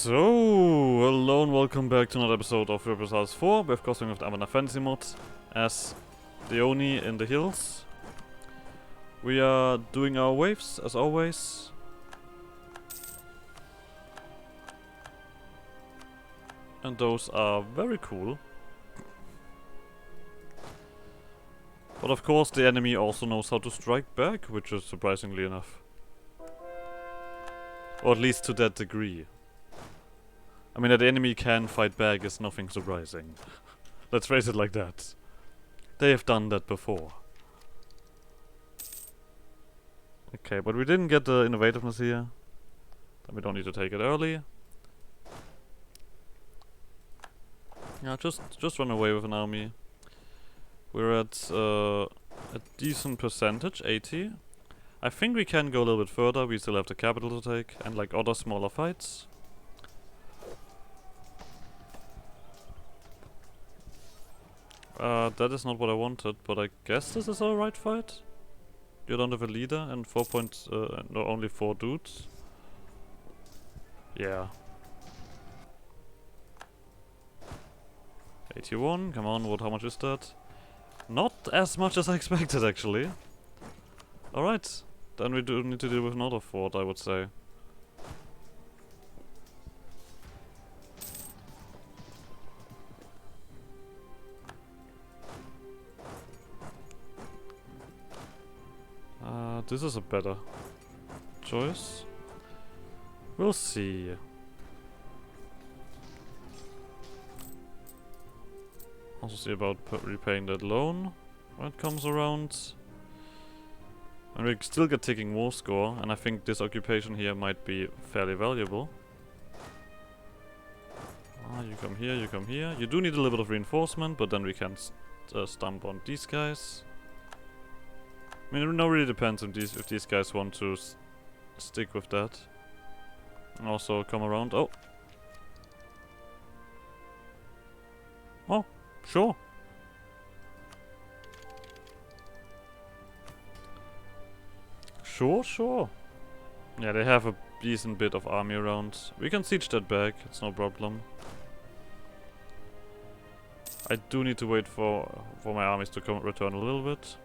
So, hello and welcome back to another episode of House 4. We're of course going with the Anbennar fantasy mod as the Oni in the hills. We are doing our waves as always. And those are very cool. But of course the enemy also knows how to strike back, which is surprisingly enough. Or at least to that degree. I mean, that the enemy can fight back is nothing surprising. Let's phrase it like that. They have done that before. Okay, but we didn't get the innovativeness here. Then we don't need to take it early. Yeah, just run away with an army. We're at a decent percentage, 80. I think we can go a little bit further. We still have the capital to take and like other smaller fights. That is not what I wanted, but I guess this is our right fight. You don't have a leader and no, only 4 dudes. Yeah. 81, come on, how much is that? Not as much as I expected, actually. Alright, then we do need to deal with another fort, I would say. This is a better choice. We'll see. Also see about repaying that loan when it comes around. And we still get ticking war score, and I think this occupation here might be fairly valuable. You come here, you come here. You do need a little bit of reinforcement, but then we can stomp on these guys. I mean, it now really depends on if these guys want to stick with that. And also come around. Oh! Oh, sure. Sure. Yeah, they have a decent bit of army around. We can siege that back, it's no problem. I do need to wait for my armies to return a little bit.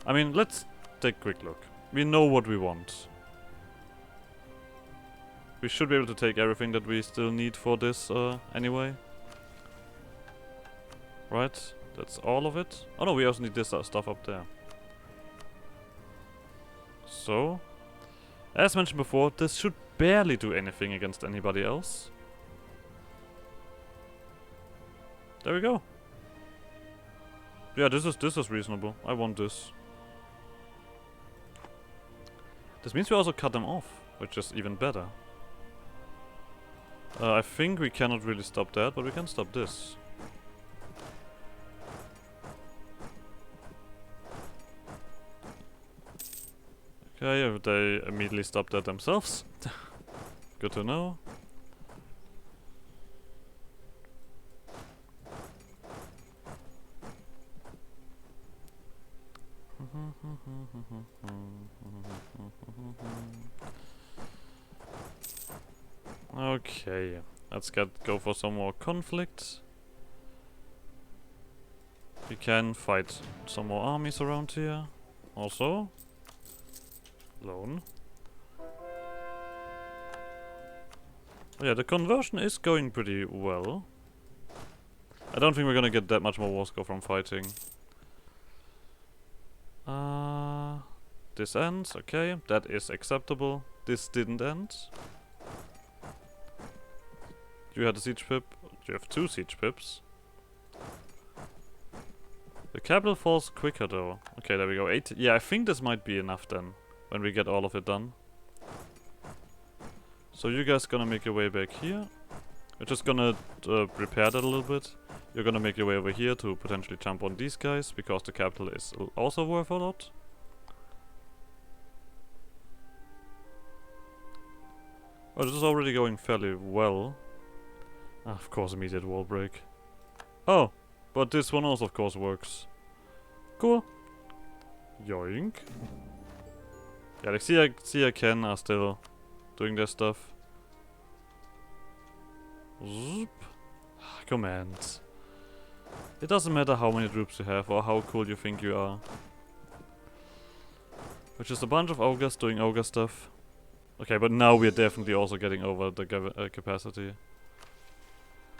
I mean, let's take a quick look. We know what we want. We should be able to take everything that we still need for this anyway. Right? That's all of it. Oh no, we also need this stuff up there. So, as mentioned before, this should barely do anything against anybody else. There we go. Yeah, this is reasonable. I want this. This means we also cut them off, which is even better. I think we cannot really stop that, but we can stop this. Okay, they immediately stopped that themselves. Good to know. Okay, let's go for some more conflict. We can fight some more armies around here. Also, loan. Yeah, the conversion is going pretty well. I don't think we're gonna get that much more war score from fighting. This ends, okay, that is acceptable. This didn't end. You had a siege pip. You have 2 siege pips. The capital falls quicker though. Okay, there we go. 8. Yeah, I think this might be enough then, when we get all of it done. So you guys gonna make your way back here. We're just gonna repair that a little bit. You're gonna make your way over here to potentially jump on these guys, because the capital is also worth a lot. Oh, this is already going fairly well. Of course, immediate wall break. Oh, but this one also of course works. Cool. Yoink. Yeah, like Ken are still doing their stuff. Zoop. Commands. It doesn't matter how many troops you have or how cool you think you are. Which is a bunch of ogres doing ogre stuff. Okay, but now we're definitely also getting over the capacity.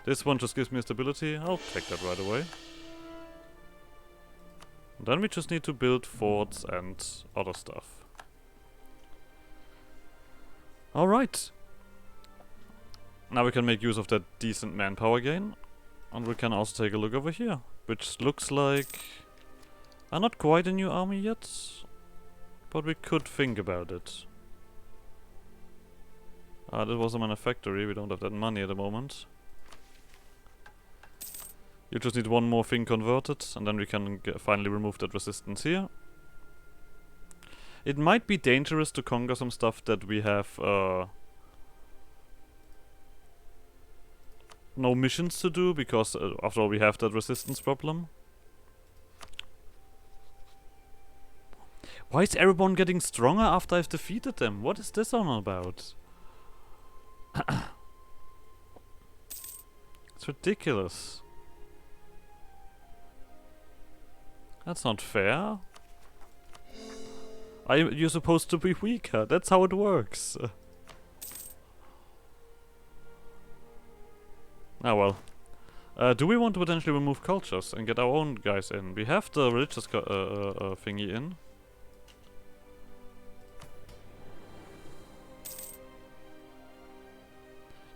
This one just gives me stability. I'll take that right away. Then we just need to build forts and other stuff. Alright. Now we can make use of that decent manpower gain. And we can also take a look over here. Which looks like... not quite a new army yet. But we could think about it. That was a manufactory. We don't have that money at the moment. You just need one more thing converted, and then we can finally remove that resistance here. It might be dangerous to conquer some stuff that we have no missions to do, because after all we have that resistance problem. Why is everyone getting stronger after I've defeated them? What is this all about? It's ridiculous. That's not fair. You're supposed to be weaker. That's how it works. Ah well. Do we want to potentially remove cultures and get our own guys in? We have the religious thingy in.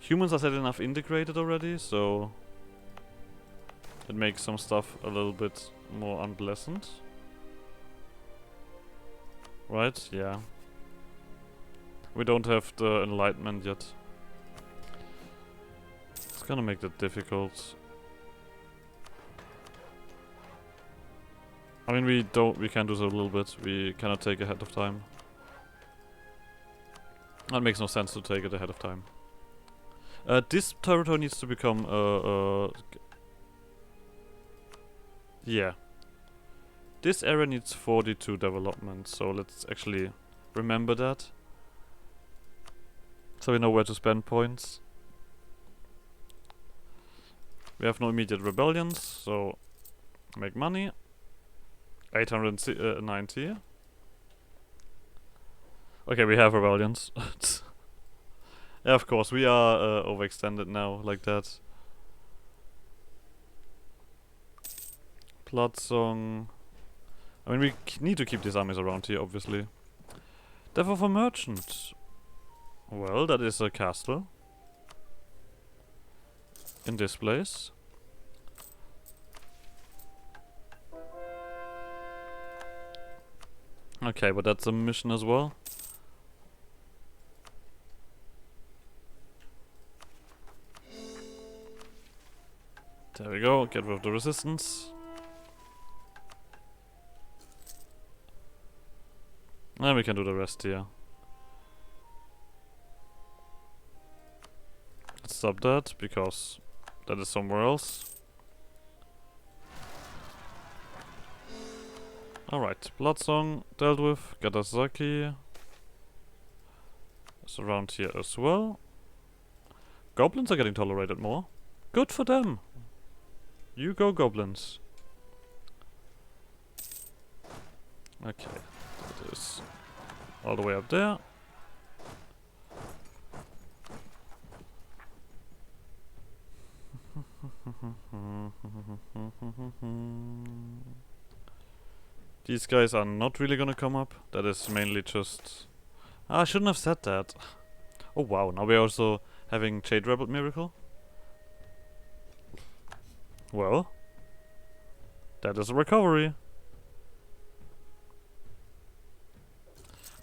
Humans are set enough integrated already, so it makes some stuff a little bit more unpleasant. Right? Yeah. We don't have the enlightenment yet. It's gonna make that difficult. I mean, we can do so a little bit. We cannot take ahead of time. That makes no sense to take it ahead of time. This territory needs to become yeah. This area needs 42 development, so let's actually remember that. So we know where to spend points. We have no immediate rebellions, so make money. 890. Okay, we have rebellions. Yeah, of course, we are overextended now, like that. Blood Song. I mean, we need to keep these armies around here, obviously. Death of a Merchant. Well, that is a castle. In this place. Okay, but that's a mission as well. There we go, get rid of the resistance. And we can do the rest here. Let's stop that, because that is somewhere else. Alright, Bloodsong dealt with, Gadasaki is around here as well. Goblins are getting tolerated more. Good for them! You go, goblins. Okay, that is all the way up there. These guys are not really gonna come up. That is mainly just... I shouldn't have said that. Oh wow, now we're also having Jade Rebel Miracle. Well, that is a recovery.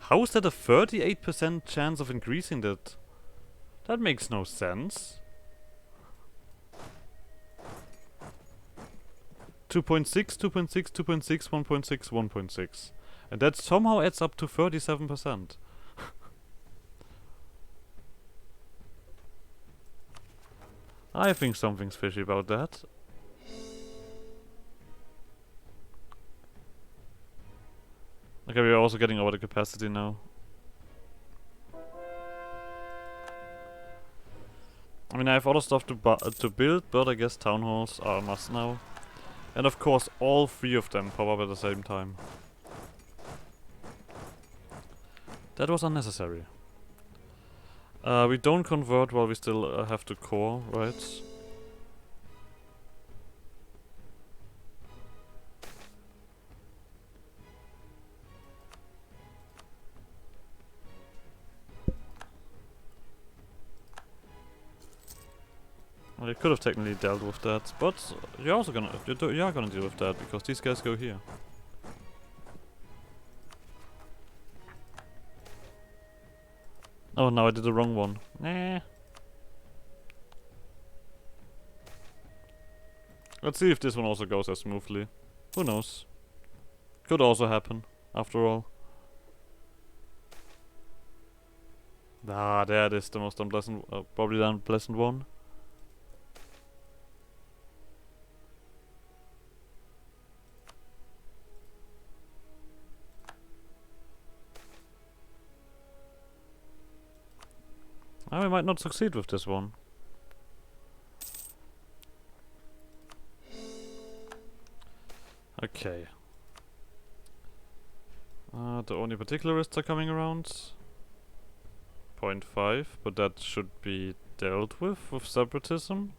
How is that a 38% chance of increasing that? That makes no sense. 2.6, 2.6, 2.6, 1.6, 1.6. And that somehow adds up to 37%. I think something's fishy about that. Okay, we are also getting over the capacity now. I mean, I have other stuff to build, but I guess town halls are a must now. And of course, all 3 of them pop up at the same time. That was unnecessary. We don't convert while we still have the core, right? Well, you could have technically dealt with that, but you're also gonna you are gonna deal with that because these guys go here. Oh no, I did the wrong one. Nah. Let's see if this one also goes as smoothly. Who knows? Could also happen, after all. Ah, there it is, the most unpleasant, probably the unpleasant one. We might not succeed with this one. Okay. The only particularists are coming around. 0.5, but that should be dealt with separatism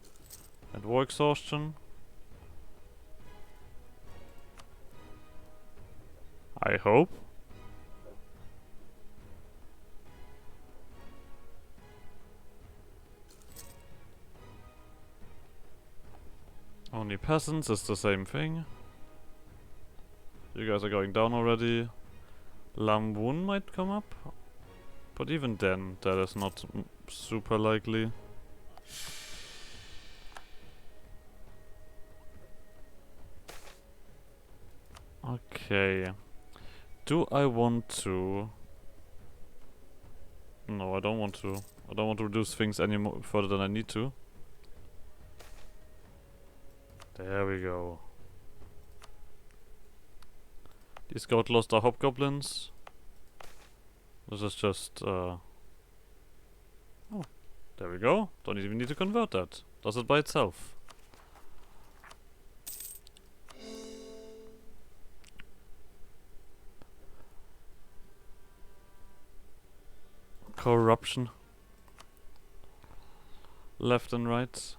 and war exhaustion. I hope. Only peasants is the same thing. You guys are going down already. Lamwun might come up. But even then, that is not super likely. Okay. Do I want to... No, I don't want to. I don't want to reduce things any more further than I need to. There we go. These goat lost are hobgoblins. This is just oh, there we go. Don't even need to convert that. Does it by itself. Corruption. Left and right.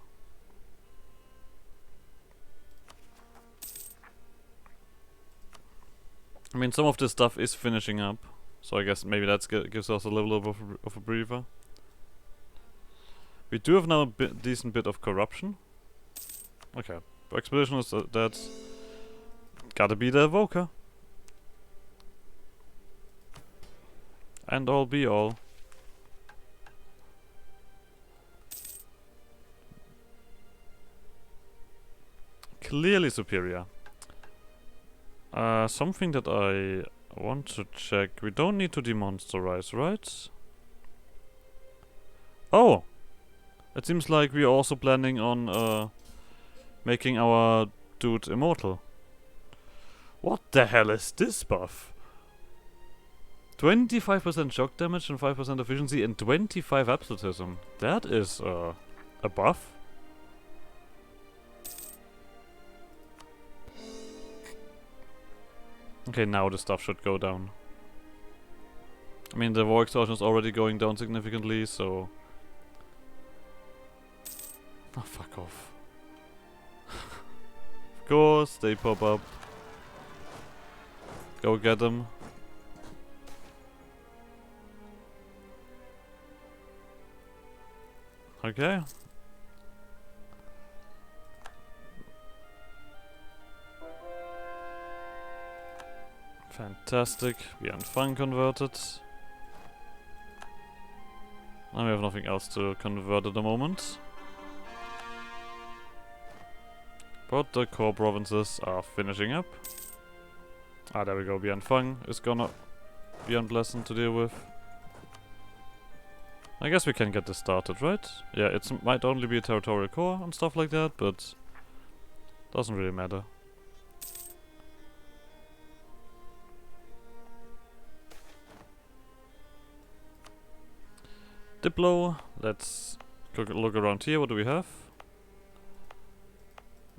I mean, some of this stuff is finishing up, so I guess maybe that gives us a little bit of a breather. We do have now a decent bit of corruption. Okay, expedition is that's gotta be the evoker. And all be all. Clearly superior. Something that I want to check. We don't need to demonsterize, right? Oh! It seems like we're also planning on making our dude immortal. What the hell is this buff? 25% shock damage and 5% efficiency and 25 absolutism. That is a buff. Okay, now the stuff should go down. I mean, the war exhaustion is already going down significantly, so... Oh, fuck off. Of course, they pop up. Go get them. Okay. Fantastic. We are fun converted. And we have nothing else to convert at the moment. But the core provinces are finishing up. Ah, there we go. Beyond Fang is gonna be unpleasant to deal with. I guess we can get this started, right? Yeah, it might only be a territorial core and stuff like that, but doesn't really matter. Diplo, let's look around here. What do we have?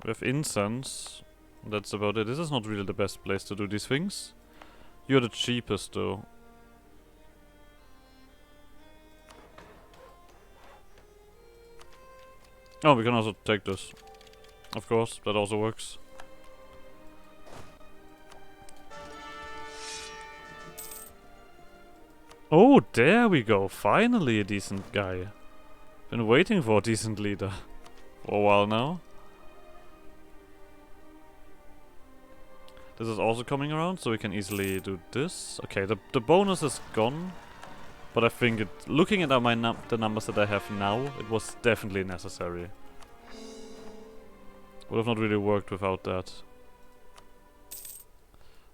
We have incense. That's about it. This is not really the best place to do these things. You're the cheapest though. Oh, we can also take this. Of course, that also works. Oh, there we go. Finally a decent guy. Been waiting for a decent leader for a while now. This is also coming around, so we can easily do this. Okay, the bonus is gone. But I think looking at the numbers that I have now, it was definitely necessary. Would have not really worked without that.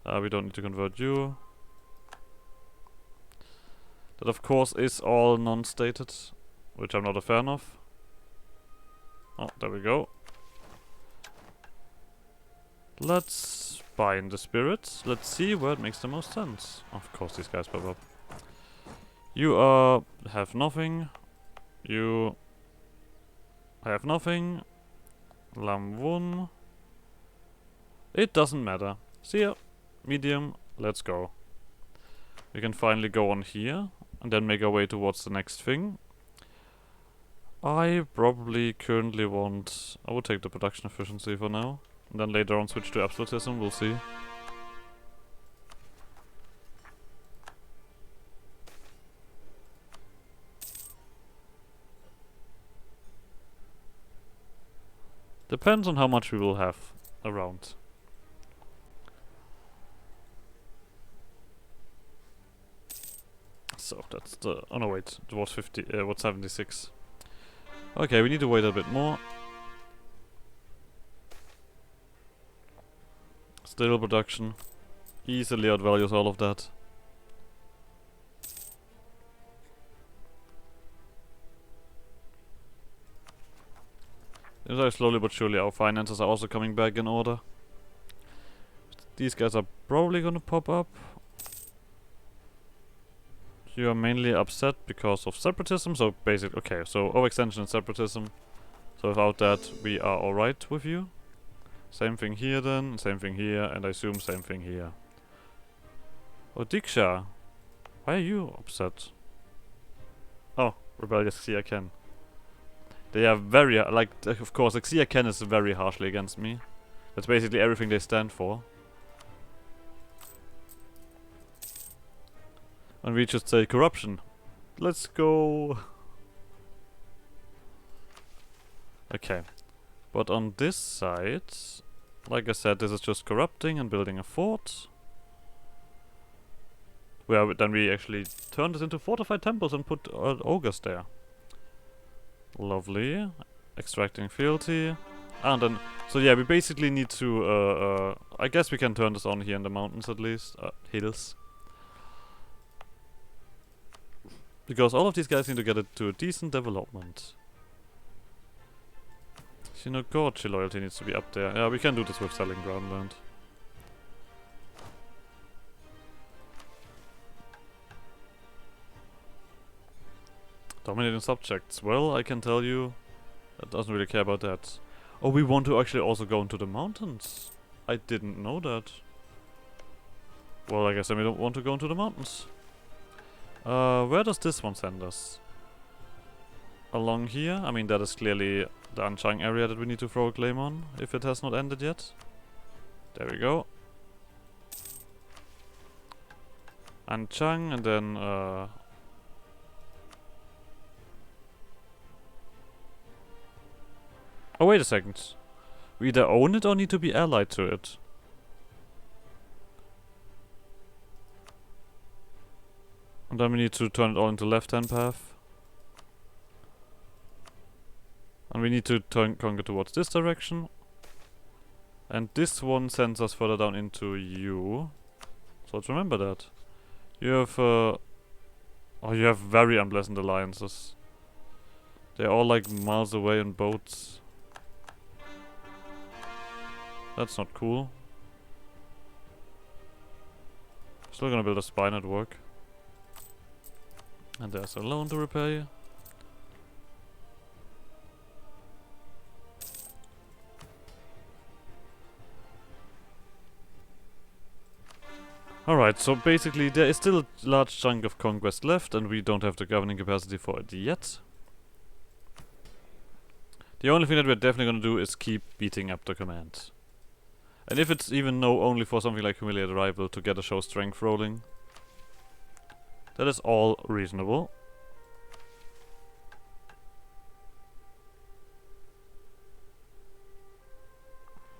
We don't need to convert you. That of course is all non-stated, which I'm not a fan of. Oh, there we go. Let's bind the spirits. Let's see where it makes the most sense. Of course these guys pop up. You have nothing. You have nothing. Lam 1. It doesn't matter. See ya. Medium. Let's go. We can finally go on here and then make our way towards the next thing. I probably currently want... I would take the production efficiency for now. And then later on switch to absolutism. We'll see. Depends on how much we will have around. So that's the... Oh no, wait. It was 50... what 76. Okay, we need to wait a bit more. Still production. Easily outvalues all of that. Slowly but surely our finances are also coming back in order. These guys are probably gonna pop up. You are mainly upset because of separatism, so basic. Okay, so overextension and separatism. So without that, we are alright with you. Same thing here then, same thing here, and I assume same thing here. Oh, Diksha, why are you upset? Oh, rebellious Xia Ken. They are very, like, of course, like, Xia Ken is very harshly against me. That's basically everything they stand for. And we just say corruption. Let's go. Okay. But on this side, like I said, this is just corrupting and building a fort. Where then we actually turn this into fortified temples and put ogres there. Lovely. Extracting fealty. And then, so yeah, we basically need to, I guess we can turn this on here in the mountains at least. Hills. Because all of these guys need to get it to a decent development. Gorchi loyalty needs to be up there. Yeah, we can do this with selling ground land. Dominating subjects. Well, I can tell you, that doesn't really care about that. Oh, we want to actually also go into the mountains. I didn't know that. Well, I guess then we don't want to go into the mountains. Where does this one send us? Along here? I mean, that is clearly the Anchang area that we need to throw a claim on, if it has not ended yet. There we go. Anchang, and then, oh, wait a second. We either own it or need to be allied to it. And then we need to turn it all into left-hand path. And we need to conquer towards this direction. And this one sends us further down into you. So let's remember that. You have, oh, you have very unpleasant alliances. They're all like miles away in boats. That's not cool. Still gonna build a spy network. And there's a loan to repay. Alright, so basically there is still a large chunk of conquest left, and we don't have the governing capacity for it yet. The only thing that we're definitely gonna do is keep beating up the command. And if it's even only for something like Humiliate Rival to get a show strength rolling, that is all reasonable.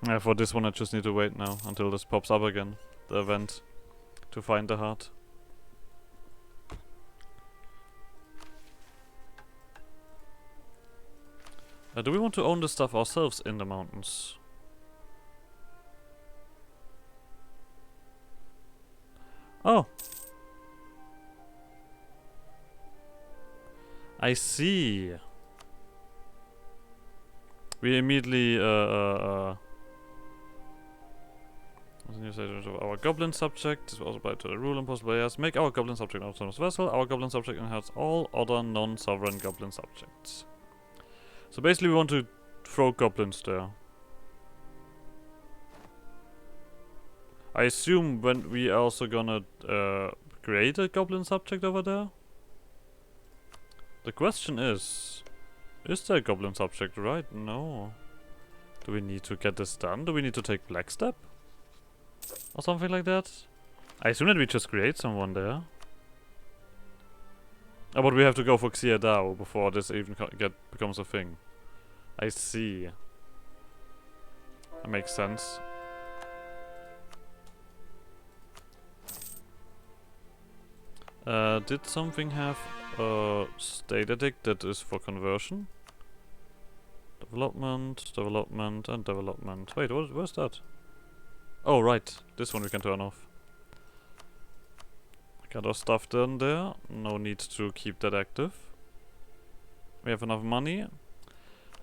Yeah, for this one I just need to wait now until this pops up again, the event, to find the heart. Do we want to own the stuff ourselves in the mountains? Oh! I see! We immediately, our goblin subject is also applied to the rule impossible players. Make our goblin subject an autonomous vessel. Our goblin subject inherits all other non-sovereign goblin subjects. So basically we want to throw goblins there. I assume when we are also gonna create a goblin subject over there? The question is there a goblin subject right? No. Do we need to get this done? Do we need to take Black Step? Or something like that? I assume that we just create someone there. Oh, but we have to go for Xia Dao before this even becomes a thing. I see. That makes sense. Did something have a state edict that is for conversion? Development, development, and development. Wait, where's that? Oh, right. This one we can turn off. Got our stuff done there. No need to keep that active. We have enough money.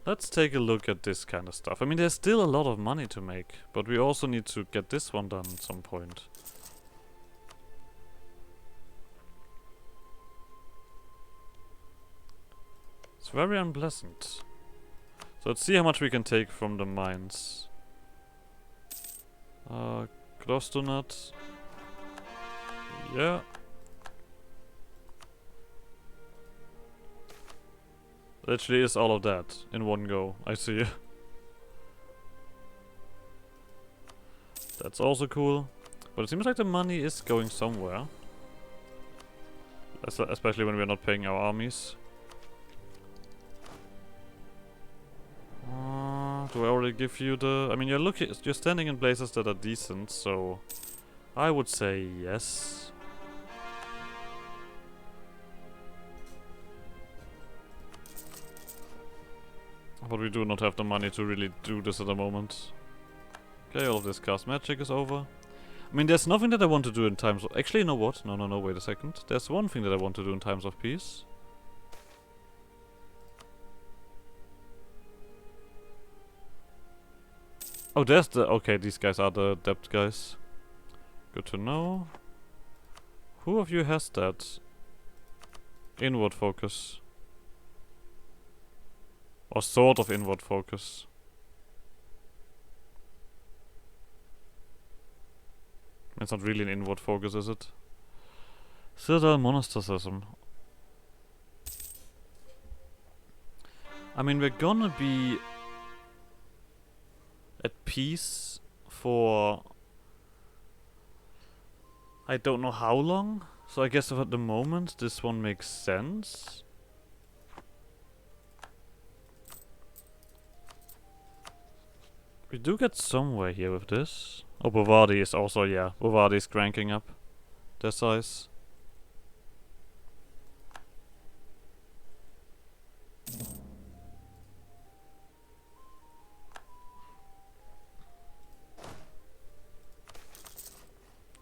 Let's take a look at this kind of stuff. I mean, there's still a lot of money to make, but we also need to get this one done at some point. It's very unpleasant. So let's see how much we can take from the mines. Grostonut. Yeah. Literally is all of that in one go, I see. That's also cool. But it seems like the money is going somewhere. Especially when we're not paying our armies. Do I already give you the... I mean, you're standing in places that are decent, so... I would say yes. But we do not have the money to really do this at the moment. Okay, all of this cast magic is over. I mean, there's nothing that I want to do in times of... Actually, you know what? No, wait a second. There's one thing that I want to do in times of peace. Oh, there's the... Okay, these guys are the debt guys. Good to know. Who of you has that? Inward focus. Or sort of inward focus. It's not really an inward focus, is it? Citadel monasticism. I mean, we're gonna be at peace for... I don't know how long. So I guess at the moment this one makes sense. We do get somewhere here with this. Oh, Bovadi is also, yeah, Bovadi is cranking up their size.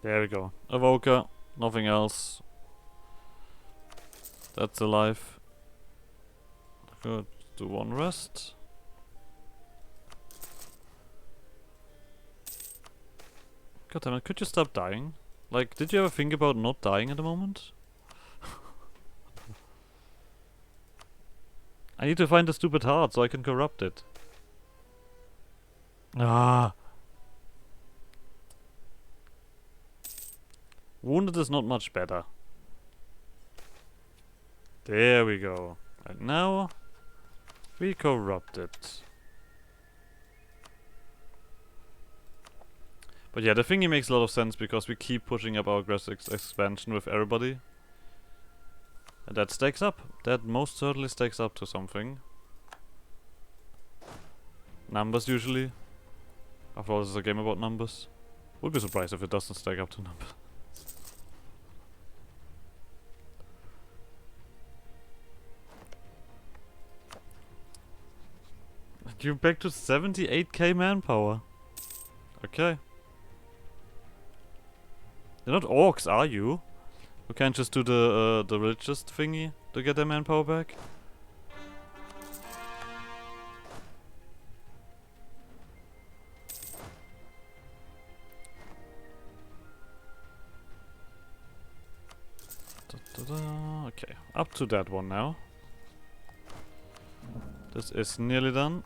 There we go. Evoker, nothing else. That's alive. Good. Do one rest. God damn it, could you stop dying? Like, did you ever think about not dying at the moment? I need to find the stupid heart so I can corrupt it. Ah. Wounded is not much better. There we go. And now we corrupt it. But yeah, the thingy makes a lot of sense because we keep pushing up our aggressive expansion with everybody. And that stacks up. That most certainly stacks up to something. Numbers usually. After all, this is a game about numbers. Would be surprised if it doesn't stack up to numbers. You're back to 78k manpower. Okay. You're not orcs, are you? You can't just do the religious thingy to get their manpower back? Okay, up to that one now. This is nearly done.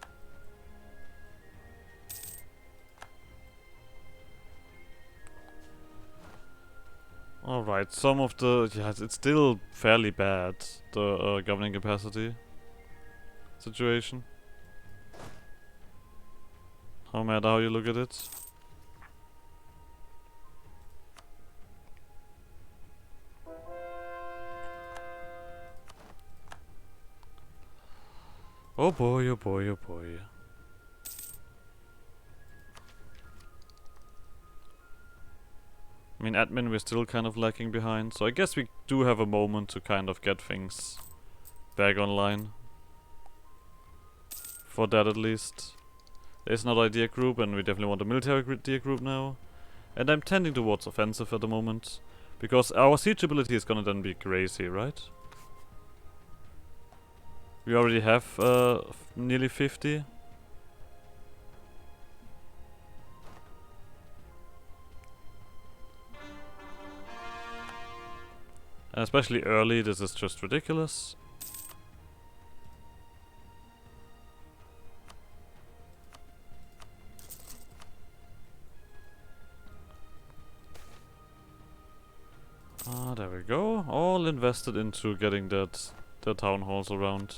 Alright, some of the... yeah, it's still fairly bad, the governing capacity situation. No matter how you look at it. Oh boy, oh boy, oh boy. I mean, admin we're still kind of lacking behind, so I guess we do have a moment to kind of get things back online. For that at least. There's another idea group, and we definitely want a military idea group now. And I'm tending towards offensive at the moment, because our siege ability is gonna then be crazy, right? We already have nearly 50. And especially early, this is just ridiculous. There we go. All invested into getting the town halls around.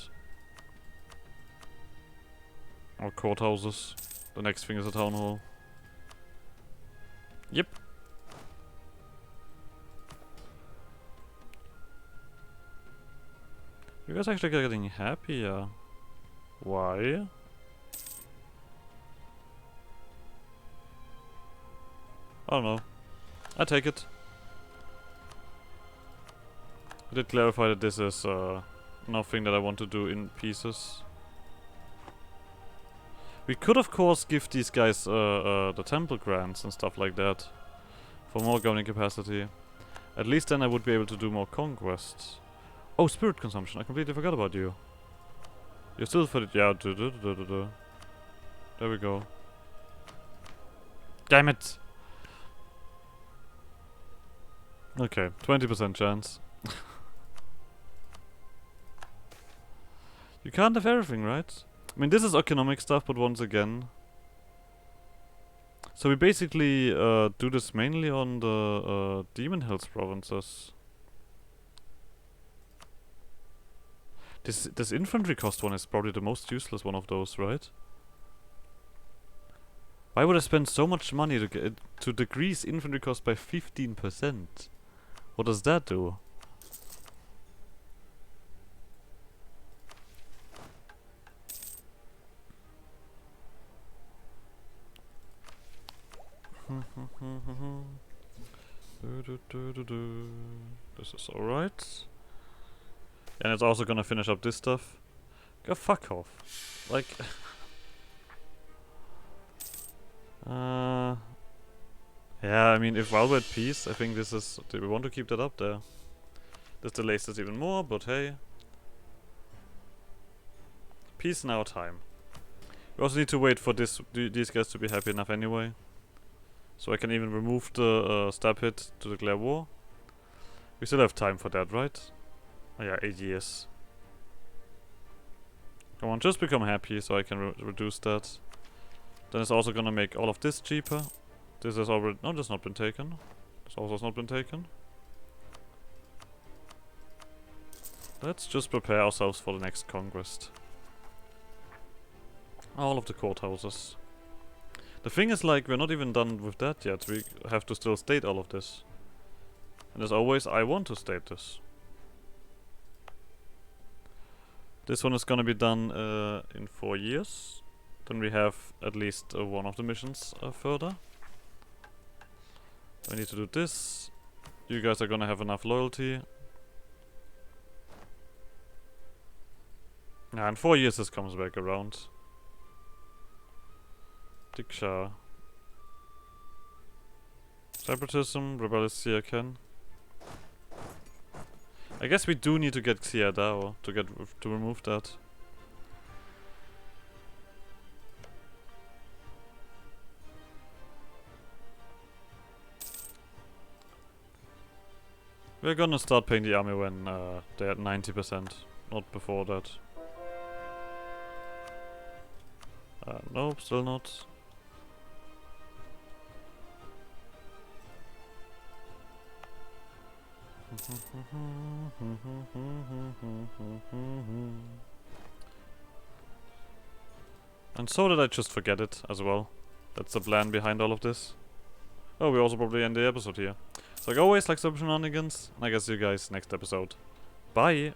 Or courthouses. The next thing is a town hall. Yep. You guys actually getting happier. Why? I don't know. I take it. I did clarify that this is nothing that I want to do in pieces. We could of course give these guys the temple grants and stuff like that. For more governing capacity. At least then I would be able to do more conquests. Oh, spirit consumption. I completely forgot about you. You're still for the... yeah, there we go. Damn it! Okay, 20% chance. You can't have everything, right? I mean, this is economic stuff, but once again... so we basically do this mainly on the Demon Hills provinces. This infantry cost one is probably the most useless one of those, right? Why would I spend so much money to decrease infantry cost by 15%? What does that do? This is alright. And it's also gonna finish up this stuff. Go fuck off. Like... yeah, I mean, if while we're at peace, I think this is... do we want to keep that up there? This delays this even more, but hey. Peace now time. We also need to wait for these guys to be happy enough anyway. So I can even remove the stab hit to declare war. We still have time for that, right? Oh yeah, 8 years. Come on, just become happy so I can reduce that. Then it's also gonna make all of this cheaper. This has already... no, that's not been taken. This also has not been taken. Let's just prepare ourselves for the next conquest. All of the courthouses. The thing is, like, we're not even done with that yet. We have to still state all of this. And as always, I want to state this. This one is gonna be done in 4 years. Then we have at least one of the missions further. I need to do this. You guys are gonna have enough loyalty. Yeah, in 4 years this comes back around. Diksha. Separatism, rebellious Siaken. I guess we do need to get Xiadao to remove that. We're gonna start paying the army when they're at 90%, not before that. Nope, still not. And so did I just forget it as well. That's the plan behind all of this. Oh, we also probably end the episode here. So like always, like some shenanigans, and I guess see you guys next episode. Bye!